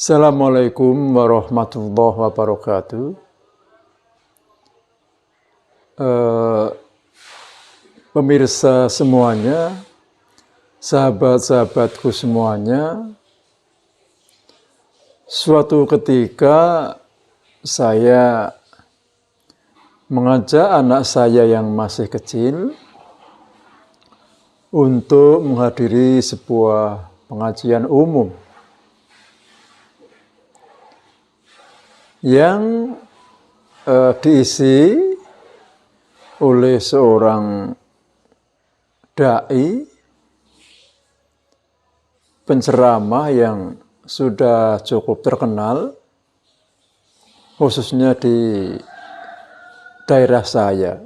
Assalamualaikum warahmatullahi wabarakatuh. Eh, Pemirsa semuanya, sahabat-sahabatku semuanya, suatu ketika saya mengajak anak saya yang masih kecil untuk menghadiri sebuah pengajian umum yang diisi oleh seorang dai, penceramah yang sudah cukup terkenal, khususnya di daerah saya.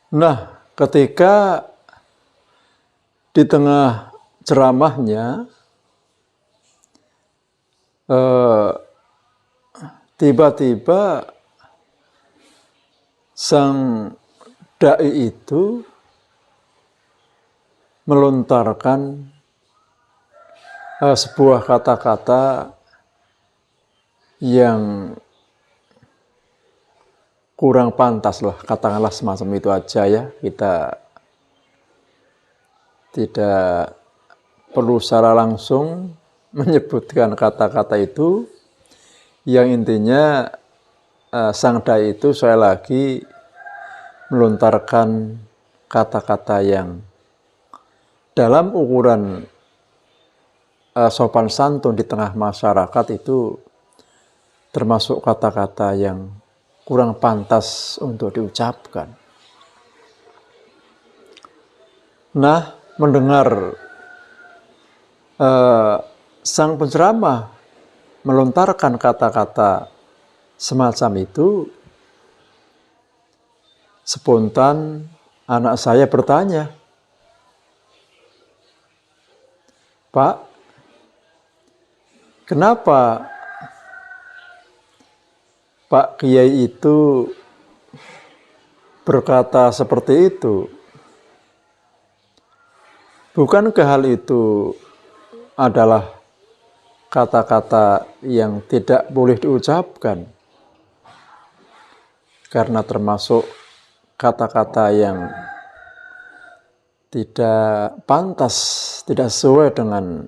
Nah, ketika di tengah ceramahnya, tiba-tiba sang dai itu melontarkan sebuah kata-kata yang kurang pantas lah, katakanlah semacam itu aja ya. Kita tidak perlu secara langsung menyebutkan kata-kata itu, yang intinya sang dai itu sekali lagi melontarkan kata-kata yang dalam ukuran sopan santun di tengah masyarakat itu termasuk kata-kata yang kurang pantas untuk diucapkan. Nah, mendengar sang penceramah melontarkan kata-kata semacam itu, spontan anak saya bertanya, "Pak, kenapa Pak Kiai itu berkata seperti itu? Bukankah hal itu adalah kata-kata yang tidak boleh diucapkan? Karena termasuk kata-kata yang tidak pantas, tidak sesuai dengan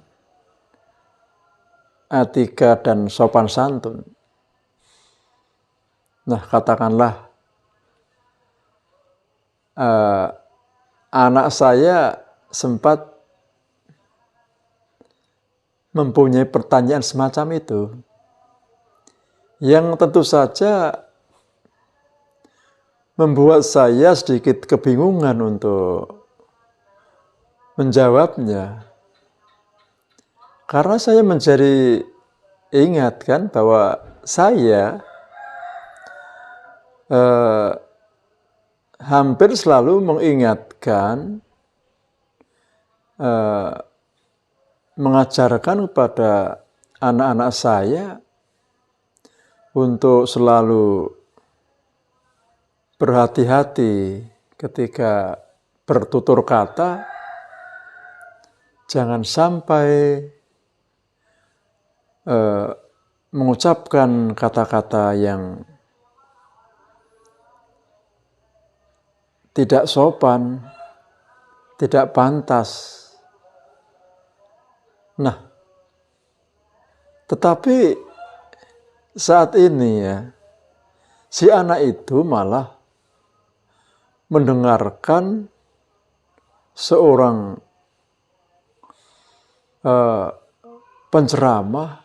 etika dan sopan santun." Nah, katakanlah anak saya sempat mempunyai pertanyaan semacam itu, yang tentu saja membuat saya sedikit kebingungan untuk menjawabnya. Karena saya menjadi ingat kan bahwa saya hampir selalu mengingatkan, mengajarkan kepada anak-anak saya untuk selalu berhati-hati ketika bertutur kata, jangan sampai mengucapkan kata-kata yang tidak sopan, tidak pantas. Nah, tetapi saat ini ya, si anak itu malah mendengarkan seorang penceramah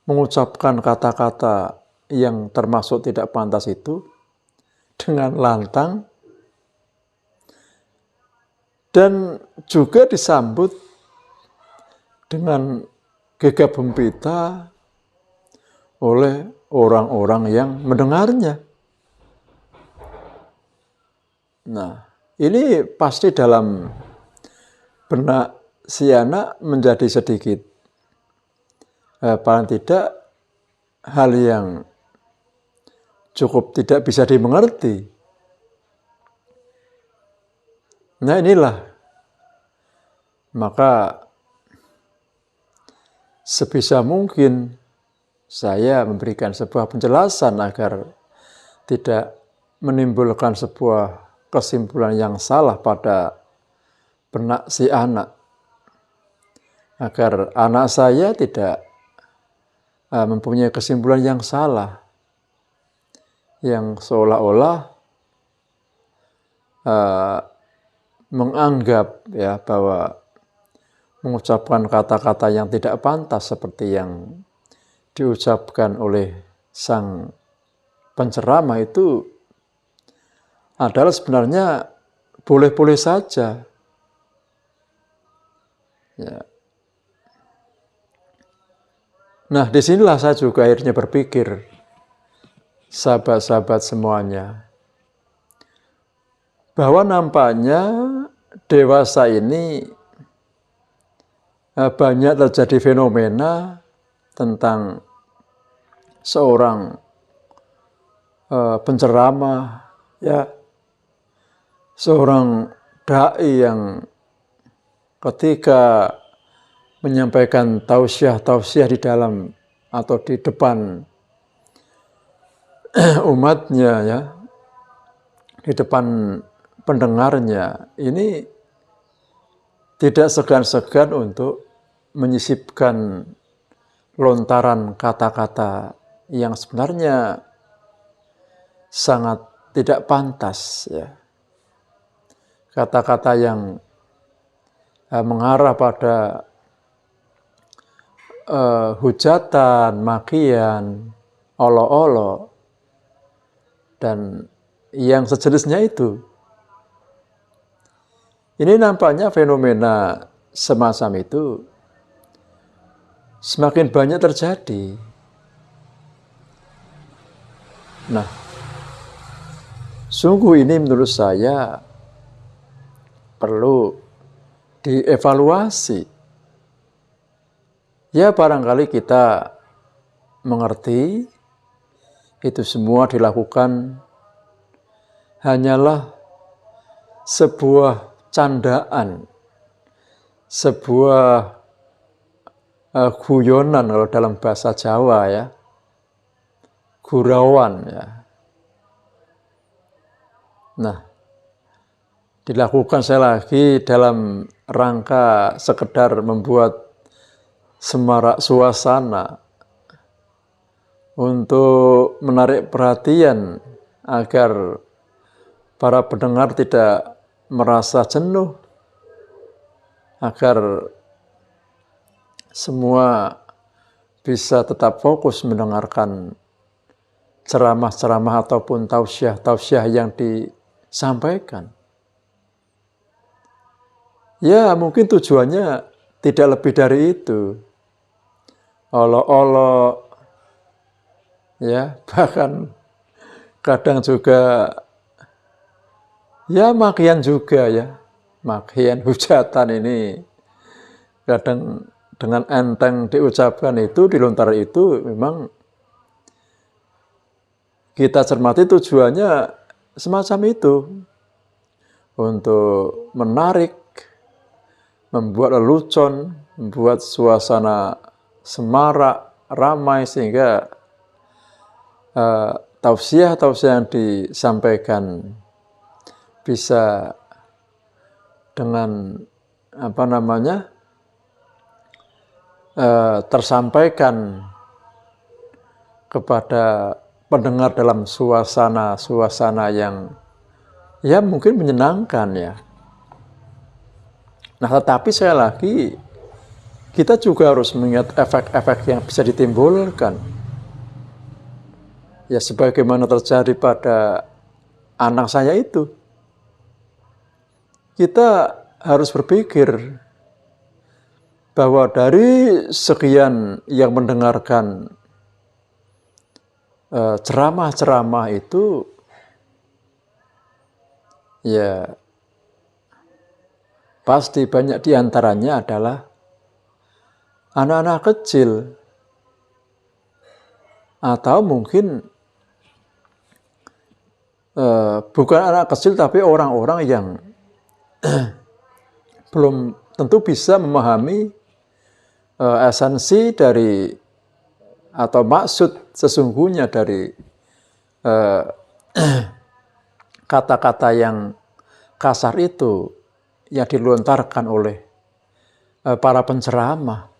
mengucapkan kata-kata yang termasuk tidak pantas itu dengan lantang, dan juga disambut dengan gegap gempita oleh orang-orang yang mendengarnya. Nah, ini pasti dalam benak si anak menjadi sedikit, paling tidak, hal yang cukup tidak bisa dimengerti. Nah, inilah maka sebisa mungkin saya memberikan sebuah penjelasan agar tidak menimbulkan sebuah kesimpulan yang salah pada benak si anak. Agar anak saya tidak mempunyai kesimpulan yang salah, yang seolah-olah menganggap ya bahwa mengucapkan kata-kata yang tidak pantas seperti yang diucapkan oleh sang penceramah itu adalah sebenarnya boleh-boleh saja. Ya. Nah, disinilah saya juga akhirnya berpikir, sahabat-sahabat semuanya, bahwa nampaknya dewasa ini banyak terjadi fenomena tentang seorang penceramah, ya, seorang dai yang ketika menyampaikan tausiah di dalam atau di depan umatnya, ya, di depan pendengarnya, ini tidak segan-segan untuk menyisipkan lontaran kata-kata yang sebenarnya sangat tidak pantas, ya. Kata-kata yang mengarah pada hujatan, makian, olok-olok, dan yang sejenisnya itu. Ini nampaknya fenomena semacam itu semakin banyak terjadi. Nah, sungguh ini menurut saya perlu dievaluasi. Ya, barangkali kita mengerti itu semua dilakukan hanyalah sebuah candaan, sebuah guyonan kalau dalam bahasa Jawa, ya, gurauan, ya. Nah, dilakukan saya lagi dalam rangka sekedar membuat semarak suasana untuk menarik perhatian agar para pendengar tidak merasa jenuh, agar semua bisa tetap fokus mendengarkan ceramah-ceramah ataupun tausiah-tausiah yang disampaikan. Ya, mungkin tujuannya tidak lebih dari itu. Olok-olok, ya, bahkan kadang juga ya makian juga, ya. Makian, hujatan ini kadang dengan enteng diucapkan itu, dilontar itu, memang kita cermati tujuannya semacam itu, untuk menarik, membuat lelucon, membuat suasana semarak, ramai, sehingga tausiah-tausiah yang disampaikan bisa dengan tersampaikan kepada pendengar dalam suasana yang ya mungkin menyenangkan, ya. Nah, tetapi sekali lagi kita juga harus mengingat efek-efek yang bisa ditimbulkan. Ya, sebagaimana terjadi pada anak saya itu. Kita harus berpikir bahwa dari sekian yang mendengarkan ceramah-ceramah itu, ya pasti banyak diantaranya adalah anak-anak kecil, atau mungkin bukan anak kecil tapi orang-orang yang belum tentu bisa memahami esensi dari atau maksud sesungguhnya dari kata-kata yang kasar itu yang dilontarkan oleh para penceramah,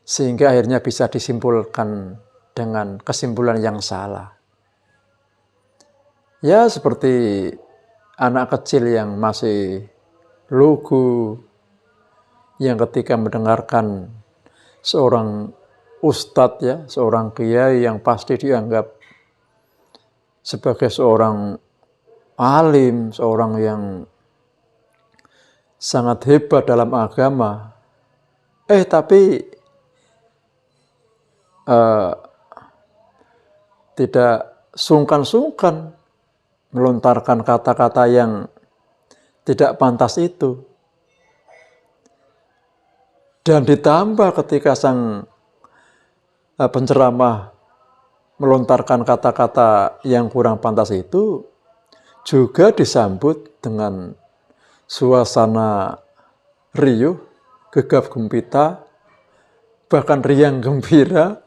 sehingga akhirnya bisa disimpulkan dengan kesimpulan yang salah. Ya, seperti anak kecil yang masih lugu, yang ketika mendengarkan seorang ustadz, ya, seorang kiai yang pasti dianggap sebagai seorang alim, seorang yang sangat hebat dalam agama, tapi tidak sungkan-sungkan melontarkan kata-kata yang tidak pantas itu. Dan ditambah ketika sang penceramah melontarkan kata-kata yang kurang pantas itu, juga disambut dengan suasana riuh, gegap gempita, bahkan riang gembira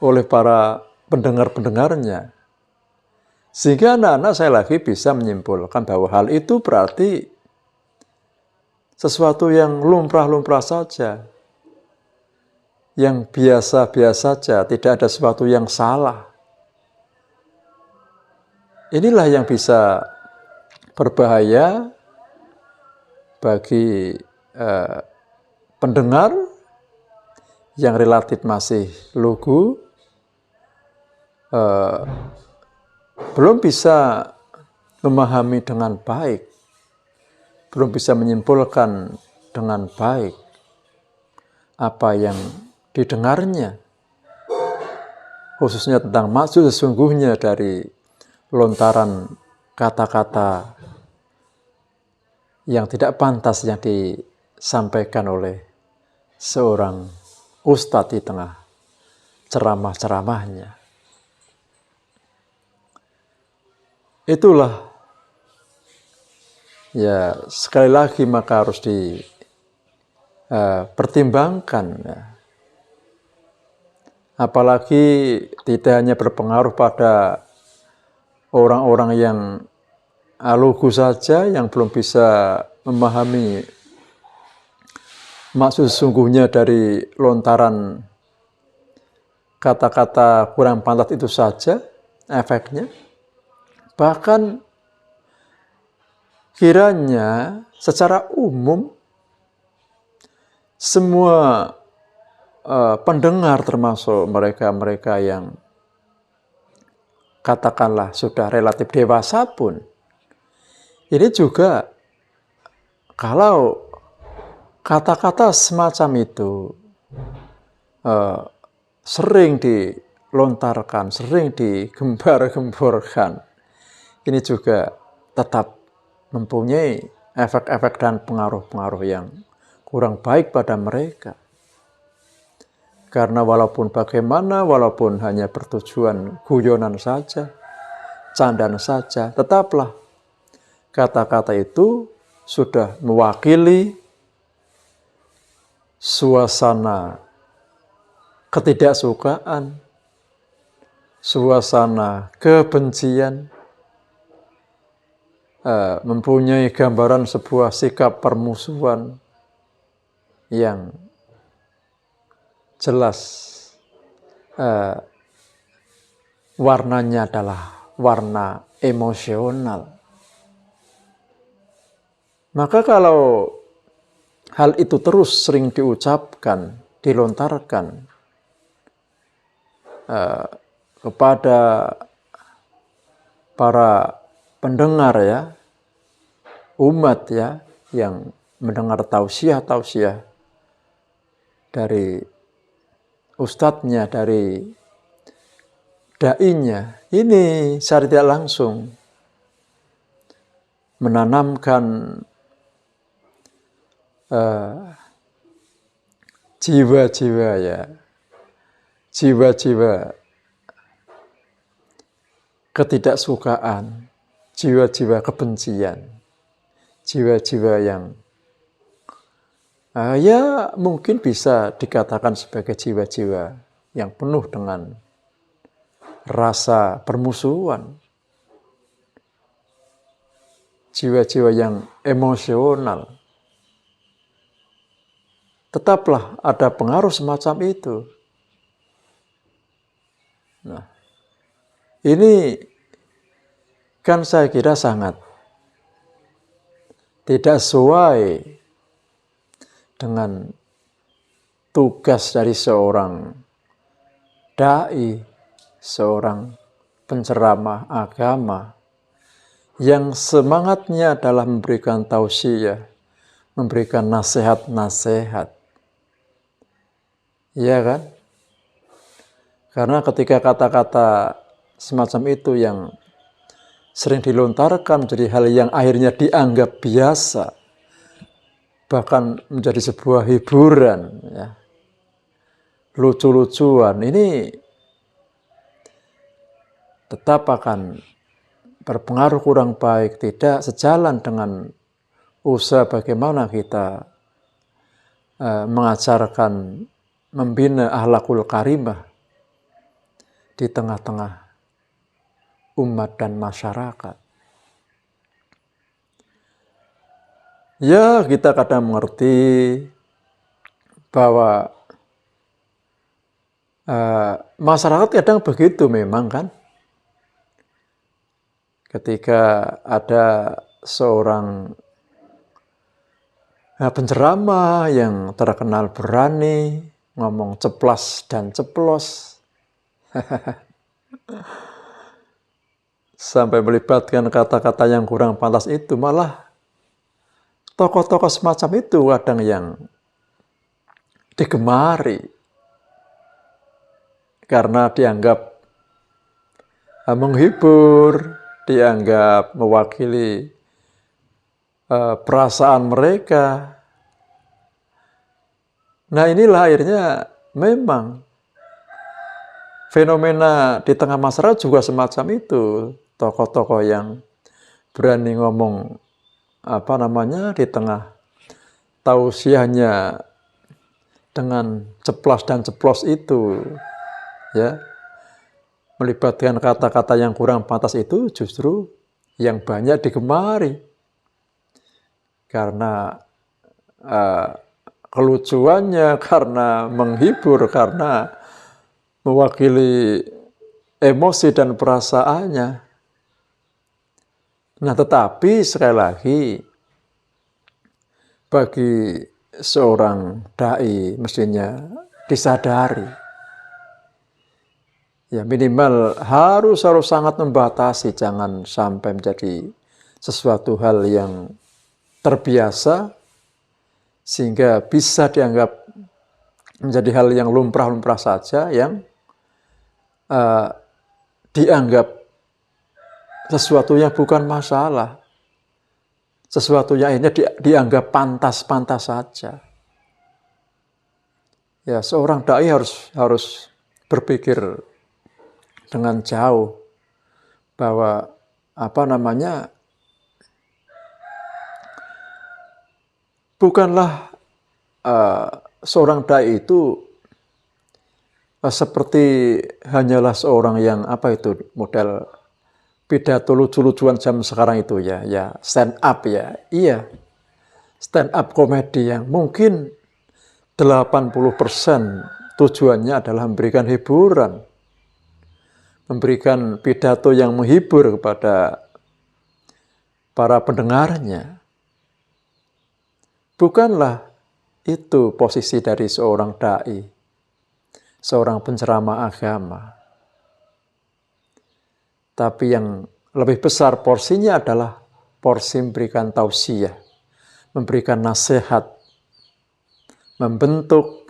oleh para pendengar-pendengarnya. Sehingga anak-anak saya lagi bisa menyimpulkan bahwa hal itu berarti sesuatu yang lumrah-lumrah saja, yang biasa-biasa saja, tidak ada sesuatu yang salah. Inilah yang bisa berbahaya bagi pendengar yang relatif masih lugu, belum bisa memahami dengan baik, belum bisa menyimpulkan dengan baik apa yang didengarnya, khususnya tentang maksud sesungguhnya dari lontaran kata-kata yang tidak pantas yang disampaikan oleh seorang ustadz di tengah ceramah-ceramahnya. Itulah, ya, sekali lagi maka harus dipertimbangkan, ya. Apalagi tidak hanya berpengaruh pada orang-orang yang lugu saja, yang belum bisa memahami maksud sesungguhnya dari lontaran kata-kata kurang pantas itu saja efeknya. Bahkan kiranya secara umum semua pendengar, termasuk mereka-mereka yang katakanlah sudah relatif dewasa pun, ini juga kalau kata-kata semacam itu sering dilontarkan, sering digembar-gemborkan, ini juga tetap mempunyai efek-efek dan pengaruh-pengaruh yang kurang baik pada mereka. Karena walaupun bagaimana, walaupun hanya bertujuan guyonan saja, candaan saja, tetaplah kata-kata itu sudah mewakili suasana ketidaksukaan, suasana kebencian, mempunyai gambaran sebuah sikap permusuhan yang jelas warnanya adalah warna emosional. Maka kalau hal itu terus sering diucapkan, dilontarkan kepada para pendengar, ya, umat, ya, yang mendengar tausiah-tausiah dari ustadznya, dari dai-nya, ini secara tidak langsung menanamkan jiwa-jiwa, ya, jiwa-jiwa ketidaksukaan, jiwa-jiwa kebencian, jiwa-jiwa yang Ya mungkin bisa dikatakan sebagai jiwa-jiwa yang penuh dengan rasa permusuhan, jiwa-jiwa yang emosional. Tetaplah ada pengaruh semacam itu. Nah, ini kan saya kira sangat tidak sesuai dengan tugas dari seorang dai, seorang penceramah agama yang semangatnya adalah memberikan tausiah, memberikan nasihat-nasihat. Iya kan? Karena ketika kata-kata semacam itu yang sering dilontarkan menjadi hal yang akhirnya dianggap biasa, bahkan menjadi sebuah hiburan, ya, lucu-lucuan, ini tetap akan berpengaruh kurang baik, tidak sejalan dengan usaha bagaimana kita mengajarkan, membina akhlakul karimah di tengah-tengah umat dan masyarakat. Ya, kita kadang mengerti bahwa masyarakat kadang begitu memang kan. Ketika ada seorang penceramah yang terkenal berani, ngomong ceplas dan ceplos, sampai melibatkan kata-kata yang kurang pantas itu, malah tokoh-tokoh semacam itu kadang yang digemari karena dianggap menghibur, dianggap mewakili perasaan mereka. Nah, inilah akhirnya memang fenomena di tengah masyarakat juga semacam itu. Tokoh-tokoh yang berani ngomong di tengah tausiahnya dengan ceplas dan ceplos itu, ya, melibatkan kata-kata yang kurang pantas itu justru yang banyak digemari karena kelucuannya, karena menghibur, karena mewakili emosi dan perasaannya. Nah, tetapi sekali lagi bagi seorang dai mestinya disadari, ya minimal harus sangat membatasi, jangan sampai menjadi sesuatu hal yang terbiasa sehingga bisa dianggap menjadi hal yang lumrah-lumrah saja, yang dianggap sesuatu yang bukan masalah, sesuatu yang akhirnya dianggap pantas-pantas saja. Ya, seorang dai harus berpikir dengan jauh bahwa bukanlah seorang dai itu seperti hanyalah seorang yang model pidato lucu-lucuan jam sekarang itu, ya stand up, ya iya, stand up komedi yang mungkin 80% tujuannya adalah memberikan hiburan, memberikan pidato yang menghibur kepada para pendengarnya. Bukanlah itu posisi dari seorang dai, seorang penceramah agama. Tapi yang lebih besar porsinya adalah porsi memberikan tausiah, memberikan nasihat, membentuk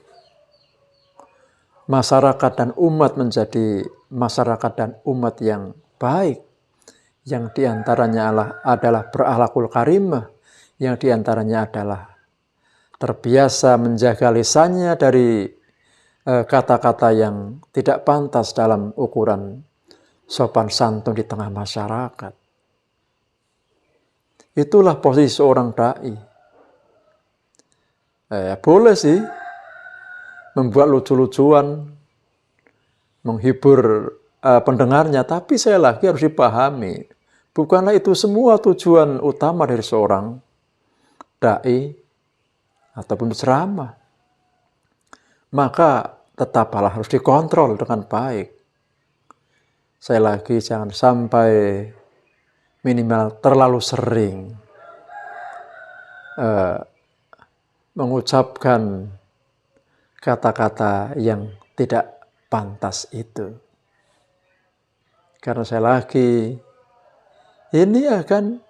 masyarakat dan umat menjadi masyarakat dan umat yang baik, yang diantaranya adalah berakhlakul karimah, yang diantaranya adalah terbiasa menjaga lisannya dari kata-kata yang tidak pantas dalam ukuran sopan santun di tengah masyarakat. Itulah posisi seorang dai. Boleh sih membuat lucu-lucuan, menghibur pendengarnya, tapi saya lagi harus dipahami, bukanlah itu semua tujuan utama dari seorang dai ataupun ceramah. Maka tetaplah harus dikontrol dengan baik. Saya lagi jangan sampai minimal terlalu sering mengucapkan kata-kata yang tidak pantas itu. Karena saya lagi ini akan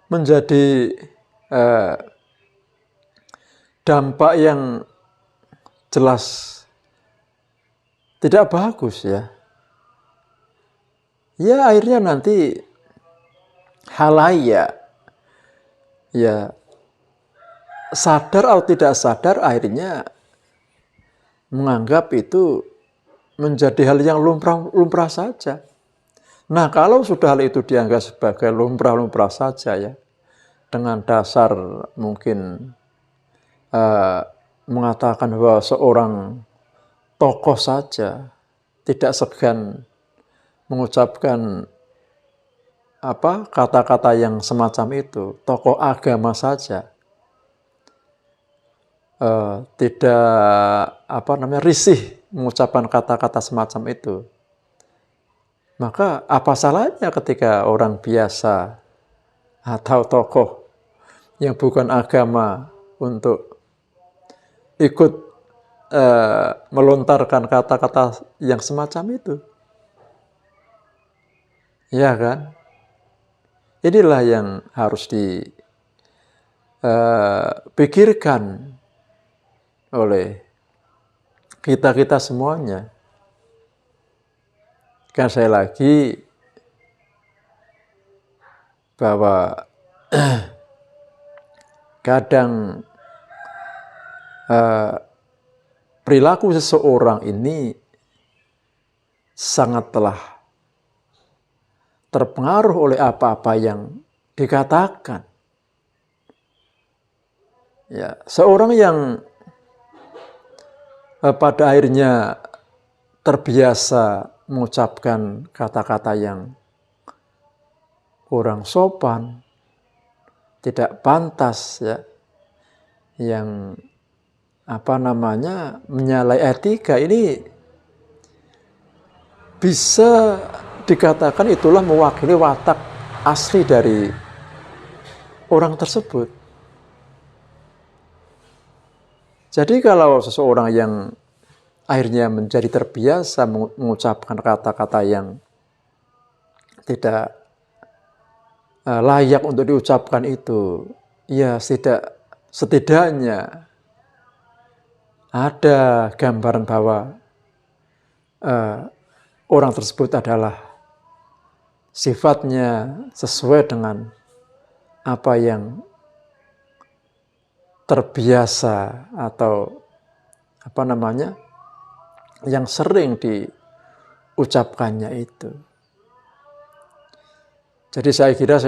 menjadi dampak yang jelas tidak bagus ya. Ya akhirnya nanti halayak ya sadar atau tidak sadar akhirnya menganggap itu menjadi hal yang lumrah saja. Nah, kalau sudah hal itu dianggap sebagai lumrah saja ya, dengan dasar mungkin mengatakan bahwa seorang tokoh saja tidak segan mengucapkan kata-kata yang semacam itu, tokoh agama saja tidak risih mengucapkan kata-kata semacam itu. Maka apa salahnya ketika orang biasa atau tokoh yang bukan agama untuk ikut melontarkan kata-kata yang semacam itu. Ya kan? Inilah yang harus dipikirkan oleh kita-kita semuanya. Kan saya lagi bahwa kadang perilaku seseorang ini sangat telah terpengaruh oleh apa-apa yang dikatakan. Ya, seorang yang pada akhirnya terbiasa mengucapkan kata-kata yang kurang sopan, tidak pantas ya, yang menyalahi etika, ini bisa dikatakan itulah mewakili watak asli dari orang tersebut. Jadi kalau seseorang yang akhirnya menjadi terbiasa mengucapkan kata-kata yang tidak layak untuk diucapkan itu, ya setidaknya ada gambaran bahwa orang tersebut adalah sifatnya sesuai dengan apa yang terbiasa atau yang sering diucapkannya itu. Jadi saya kira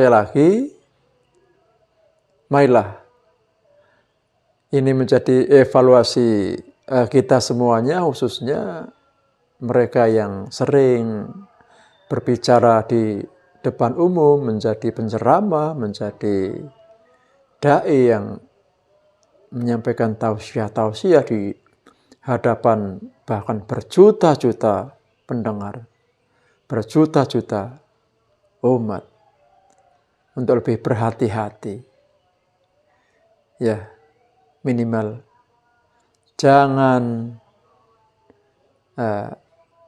marilah ini menjadi evaluasi kita semuanya, khususnya mereka yang sering berbicara di depan umum, menjadi penceramah, menjadi dai yang menyampaikan tausiah di hadapan bahkan berjuta-juta pendengar, berjuta-juta umat, untuk lebih berhati-hati. Ya, minimal jangan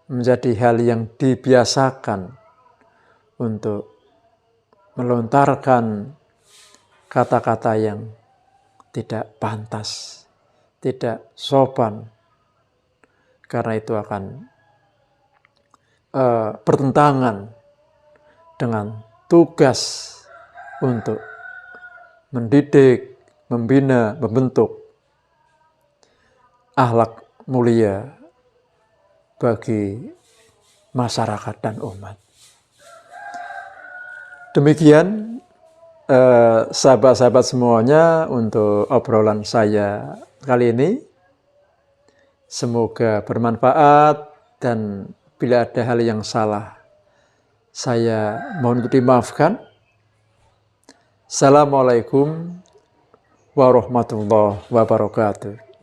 menjadi hal yang dibiasakan untuk melontarkan kata-kata yang tidak pantas, tidak sopan, karena itu akan bertentangan dengan tugas untuk mendidik, membina, membentuk akhlak mulia bagi masyarakat dan umat. Demikian sahabat-sahabat semuanya untuk obrolan saya kali ini. Semoga bermanfaat dan bila ada hal yang salah, saya mohon untuk dimaafkan. Assalamualaikum warahmatullahi wabarakatuh.